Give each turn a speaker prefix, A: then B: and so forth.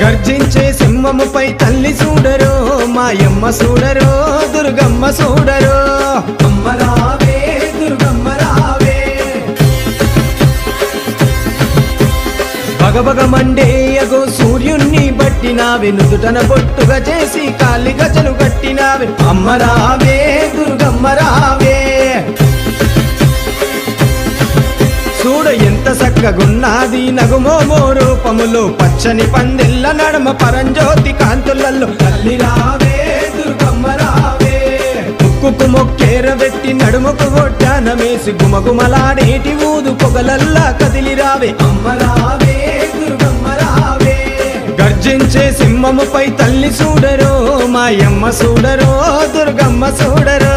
A: గర్జించే సింహముపై తల్లి చూడరో మాయమ్మ చూడరో దుర్గమ్మ చూడరో అమ్మ రావే దుర్గమ్మ రావే భగభగ మండేయగో సూర్యుణ్ణి బట్టినావే నుదుటన బొట్టుగా చేసి కాలి గజలు కట్టినావే అమ్మ రావే దుర్గమ్మ రావే చూడ ఎంత చక్కగున్నది నగుమోమో రూపములో పచ్చని పందిళ్ళ నడమ పరంజ్యోతి కాంతులలో తల్లి రావే దుర్గమ్మ రావే ముక్కుకు మొక్కేరబెట్టి నడుముకు గొడ్డానమేసి గుమగుమలాడేటి ఊదు పొగలల్లా కదిలి రావే అమ్మ రావే దుర్గమ్మ రావే గర్జించే సింహముపై తల్లి చూడరో మాయమ్మ చూడరో దుర్గమ్మ చూడరో